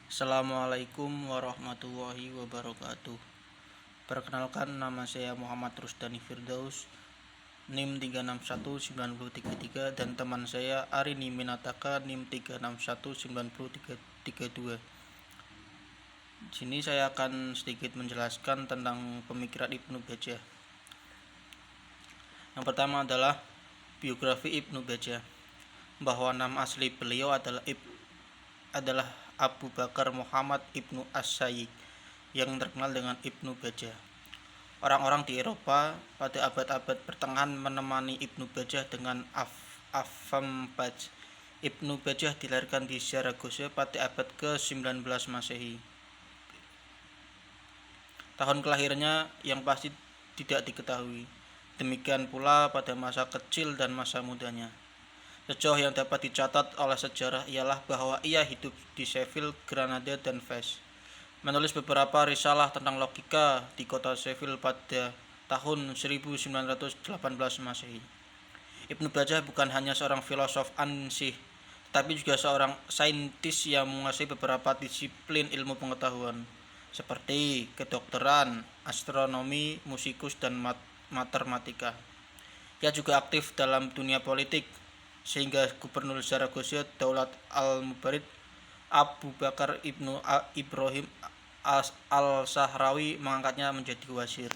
Assalamualaikum warahmatullahi wabarakatuh. Perkenalkan, nama saya Muhammad Rusdani Firdaus, NIM 3619033, dan teman saya Arini Minataka, NIM 3619032. Di sini saya akan sedikit menjelaskan tentang pemikiran Ibnu Bajjah. Yang pertama adalah biografi Ibnu Bajjah, bahwa nama asli beliau adalah Abu Bakar Muhammad Ibnu As-Sayyid, yang terkenal dengan Ibnu Bajjah. Orang-orang di Eropa pada abad-abad pertengahan menemani Ibnu Bajjah dengan Afam Baj. Ibnu Bajjah dilahirkan di Zaragoza pada abad ke-19 Masehi. Tahun kelahirannya yang pasti tidak diketahui. Demikian pula pada masa kecil dan masa mudanya. Sejauh yang dapat dicatat oleh sejarah ialah bahwa ia hidup di Sheffield, Granada, dan Fez. Menulis beberapa risalah tentang logika di kota Sheffield pada tahun 1918 Masehi. Ibnu Bajjah bukan hanya seorang filosof ansih, tetapi juga seorang saintis yang menguasai beberapa disiplin ilmu pengetahuan, seperti kedokteran, astronomi, musikus, dan matematika. Ia juga aktif dalam dunia politik, sehingga Gubernur Zaragoza Daulat al-Mubarid Abu Bakar Ibnu Ibrahim al-Sahrawi mengangkatnya menjadi wazir.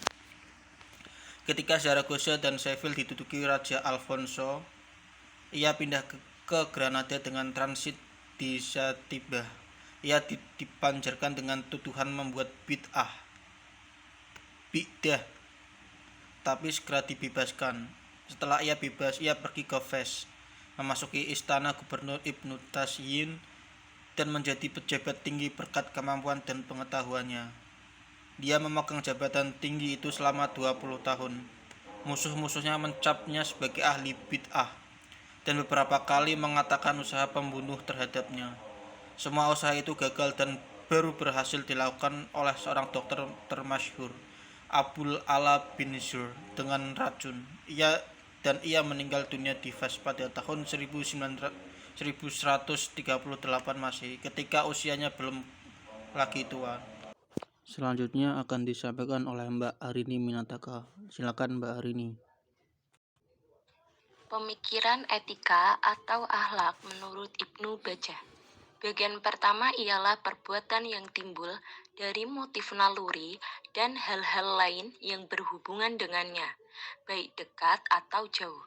Ketika Zaragoza dan Sheffield diduduki Raja Alfonso, ia pindah ke Granada dengan transit di Satibah. Ia dipanjarkan dengan tuduhan membuat bid'ah, tapi segera dibebaskan. Setelah ia bebas, ia pergi ke Fez, memasuki istana Gubernur Ibnu Tasyin, dan menjadi pejabat tinggi berkat kemampuan dan pengetahuannya. Dia memegang jabatan tinggi itu selama 20 tahun. Musuh-musuhnya mencapnya sebagai ahli bid'ah dan beberapa kali mengatakan usaha pembunuh terhadapnya. Semua usaha itu gagal dan baru berhasil dilakukan oleh seorang dokter termasyhur, Abul Ala bin Zur, dengan racun. Ia meninggal dunia di Fez pada tahun 1138 Masehi, ketika usianya belum lagi tua. Selanjutnya akan disampaikan oleh Mbak Arini Minataka. Silakan Mbak Arini. Pemikiran etika atau akhlak menurut Ibnu Bajjah. Bagian pertama ialah perbuatan yang timbul dari motif naluri dan hal-hal lain yang berhubungan dengannya, baik dekat atau jauh.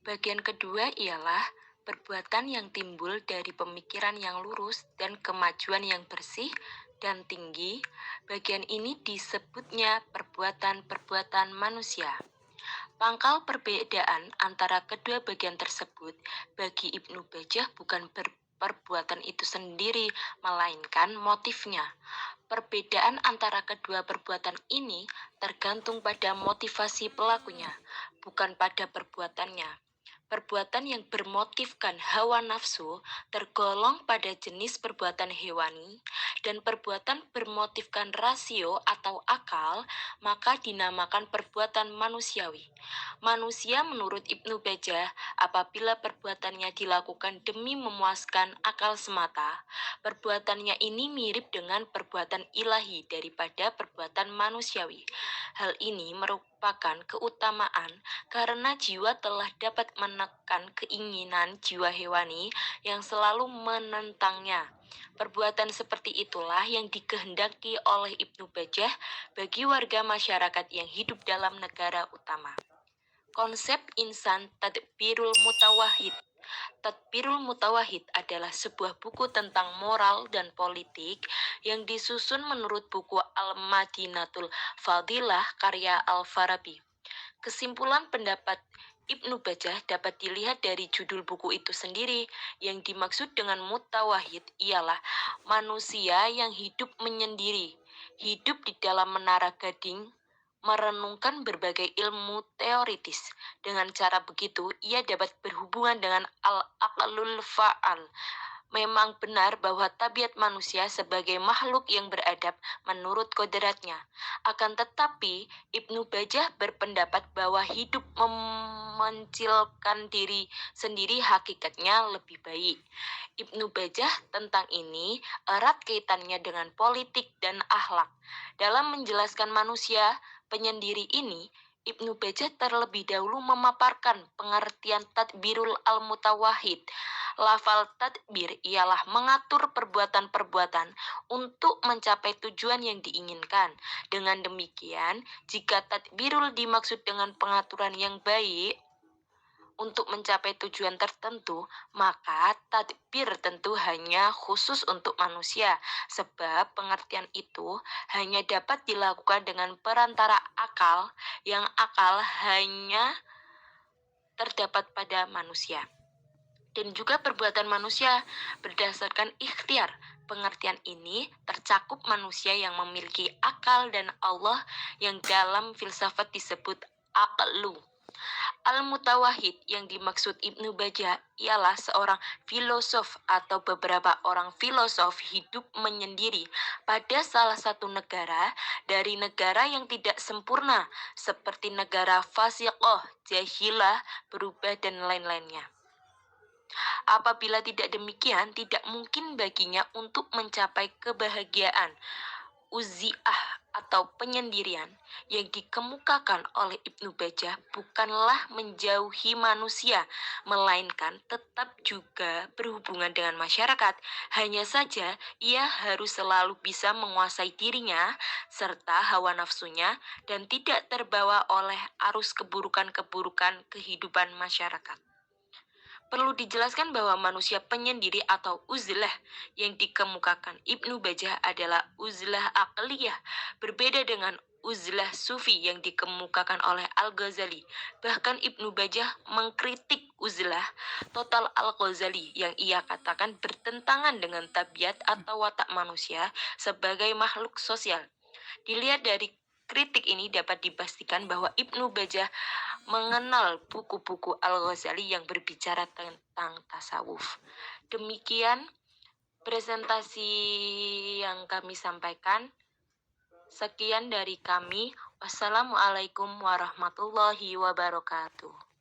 Bagian kedua ialah perbuatan yang timbul dari pemikiran yang lurus dan kemajuan yang bersih dan tinggi. Bagian ini disebutnya perbuatan-perbuatan manusia. Pangkal perbedaan antara kedua bagian tersebut bagi Ibnu Bajjah bukan perbuatan itu sendiri, melainkan motifnya. Perbedaan antara kedua perbuatan ini tergantung pada motivasi pelakunya, bukan pada perbuatannya. Perbuatan yang bermotifkan hawa nafsu tergolong pada jenis perbuatan hewani, dan perbuatan bermotifkan rasio atau akal maka dinamakan perbuatan manusiawi. Manusia menurut Ibnu Bajjah, apabila perbuatannya dilakukan demi memuaskan akal semata, perbuatannya ini mirip dengan perbuatan ilahi daripada perbuatan manusiawi. Hal ini merupakan keutamaan karena jiwa telah dapat menekan keinginan jiwa hewani yang selalu menentangnya. Perbuatan seperti itulah yang dikehendaki oleh Ibnu Bajjah bagi warga masyarakat yang hidup dalam negara utama. Konsep insan tadbirul mutawahid. Tadbirul Mutawahid adalah sebuah buku tentang moral dan politik yang disusun menurut buku Al-Madinatul Fadilah karya Al-Farabi. Kesimpulan pendapat Ibnu Bajjah dapat dilihat dari judul buku itu sendiri. Yang dimaksud dengan mutawahid ialah manusia yang hidup menyendiri, hidup di dalam menara gading, merenungkan berbagai ilmu teoritis. Dengan cara begitu, ia dapat berhubungan dengan al-aqlul fa'al, Memang benar bahwa tabiat manusia sebagai makhluk yang beradab menurut kodratnya. Akan tetapi, Ibnu Bajah berpendapat bahwa hidup memencilkan diri sendiri hakikatnya lebih baik. Ibnu Bajah tentang ini erat kaitannya dengan politik dan akhlak. Dalam menjelaskan manusia penyendiri ini, Ibnu Bajah terlebih dahulu memaparkan pengertian tadbirul al-mutawahid. Lafal tadbir ialah mengatur perbuatan-perbuatan untuk mencapai tujuan yang diinginkan. Dengan demikian, jika tadbirul dimaksud dengan pengaturan yang baik untuk mencapai tujuan tertentu, maka tadbir tentu hanya khusus untuk manusia, sebab pengertian itu hanya dapat dilakukan dengan perantara akal, yang akal hanya terdapat pada manusia. Dan juga perbuatan manusia berdasarkan ikhtiar. Pengertian ini tercakup manusia yang memiliki akal dan Allah yang dalam filsafat disebut aqlu. Al-Mutawahid yang dimaksud Ibnu Bajah ialah seorang filosof atau beberapa orang filosof hidup menyendiri pada salah satu negara dari negara yang tidak sempurna seperti negara fasiqoh, jahilah, berubah dan lain-lainnya. Apabila tidak demikian, tidak mungkin baginya untuk mencapai kebahagiaan. Uziah atau penyendirian yang dikemukakan oleh Ibnu Bajah bukanlah menjauhi manusia, melainkan tetap juga berhubungan dengan masyarakat. Hanya saja ia harus selalu bisa menguasai dirinya serta hawa nafsunya dan tidak terbawa oleh arus keburukan-keburukan kehidupan masyarakat. Perlu dijelaskan bahwa manusia penyendiri atau uzlah yang dikemukakan Ibnu Bajah adalah uzlah aqliyah, berbeda dengan uzlah sufi yang dikemukakan oleh Al-Ghazali. Bahkan Ibnu Bajah mengkritik uzlah total Al-Ghazali yang ia katakan bertentangan dengan tabiat atau watak manusia sebagai makhluk sosial. Dilihat dari kritik ini dapat dipastikan bahwa Ibnu Bajah mengenal buku-buku Al-Ghazali yang berbicara tentang tasawuf. Demikian presentasi yang kami sampaikan. Sekian dari kami. Wassalamualaikum warahmatullahi wabarakatuh.